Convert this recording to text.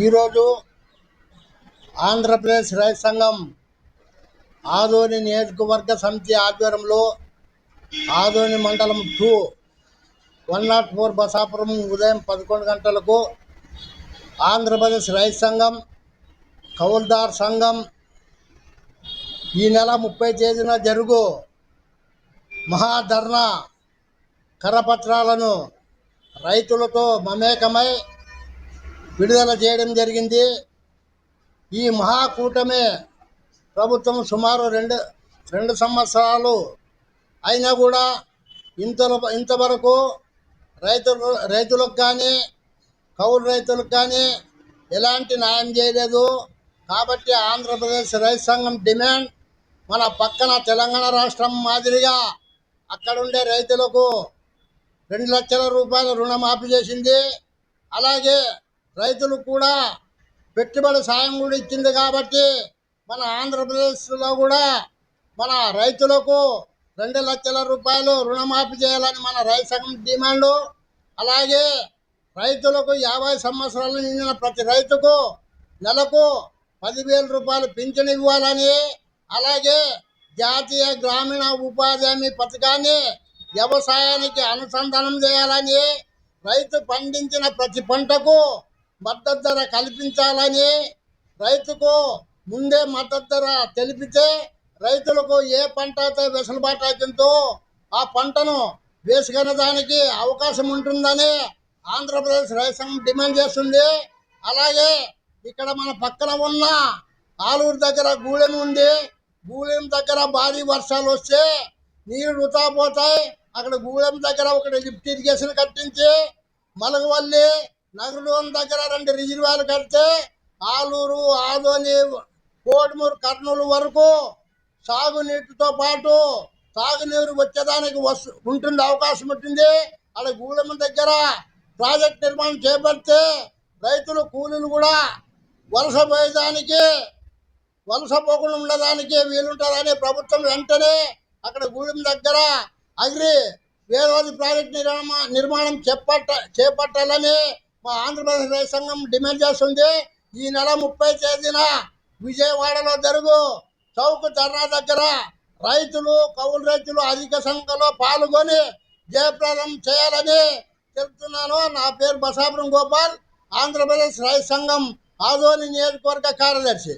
ఈరోజు ఆంధ్రప్రదేశ్ రైతు సంఘం ఆదోని నియోజకవర్గ సమితి ఆధ్వర్యంలో ఆదోని మండలం 104 బసాపురం ఉదయం 11 గంటలకు ఆంధ్రప్రదేశ్ రైతు సంఘం కౌల్దార్ సంఘం ఈ నెల 30 తేదీన జరుగు మహాధర్నా కరపత్రాలను రైతులతో మమేకమై విడుదల చేయడం జరిగింది. ఈ మహాకూటమి ప్రభుత్వం సుమారు రెండు సంవత్సరాలు అయినా కూడా ఇంతవరకు రైతులకు కానీ కౌలు రైతులకు కానీ ఎలాంటి న్యాయం చేయలేదు. కాబట్టి ఆంధ్రప్రదేశ్ రైతు సంఘం డిమాండ్, మన పక్కన తెలంగాణ రాష్ట్రం మాదిరిగా అక్కడుండే రైతులకు 2 లక్షల రూపాయల రుణమాఫీ చేసింది. అలాగే రైతులకు కూడా పెట్టుబడి సాయం కూడా ఇచ్చింది. కాబట్టి మన ఆంధ్రప్రదేశ్లో కూడా మన రైతులకు 2 లక్షల రూపాయలు రుణమాఫీ చేయాలని మన రైతు సంఘం డిమాండు. అలాగే రైతులకు 50 సంవత్సరాలు నిండిన ప్రతి రైతుకు నెలకు 10,000 రూపాయలు పింఛను ఇవ్వాలని, అలాగే జాతీయ గ్రామీణ ఉపాధి హామీ పథకాన్ని వ్యవసాయానికి అనుసంధానం చేయాలని, రైతు పండించిన ప్రతి పంటకు మద్దతు ధర కల్పించాలని, రైతుకు ముందే మద్దతు ధర తెలిపితే రైతులకు ఏ పంట అయితే వెసులుబాటు అవుతుందో ఆ పంటను వేసుకునేదానికి అవకాశం ఉంటుందని ఆంధ్రప్రదేశ్ రైతు సంఘం డిమాండ్ చేస్తుంది. అలాగే ఇక్కడ మన పక్కన ఉన్న ఆలూరు దగ్గర గూడెం ఉంది. గూడెం దగ్గర భారీ వర్షాలు వస్తే నీరు వృథా పోతాయి. అక్కడ గూడెం దగ్గర ఒకటి లిఫ్ట్ ఇరిగేషన్ కట్టించి మలగవల్లి నగరలోని దగ్గర 2 రిజర్వాయర్లు కడితే ఆలూరు, ఆదోని, కోడుమూరు, కర్నూలు వరకు సాగునీటితో పాటు తాగునీరు వచ్చేదానికి ఉంటుంది, అవకాశం ఉంటుంది. అలా గూడెం దగ్గర ప్రాజెక్ట్ నిర్మాణం చేపడితే రైతులు కూలీలు కూడా వలస పోకుండా ఉండడానికి వీలుంటుందని ప్రభుత్వం వెంటనే అక్కడ గూడెం దగ్గర వేరోజు ప్రాజెక్ట్ నిర్మాణం చేపట్టాలని మా ఆంధ్రప్రదేశ్ రైతు సంఘం డిమాండ్ చేస్తుంది. ఈ నెల 30 తేదీన విజయవాడలో జరుగు చౌక్ ధర్నా దగ్గర కౌలు రైతులు అధిక సంఖ్యలో పాల్గొని జయప్రదం చేయాలని చెప్తున్నాను. నా పేరు బసాపురం గోపాల్, ఆంధ్రప్రదేశ్ రైతు సంఘం ఆదోని నియోజకవర్గ కార్యదర్శి.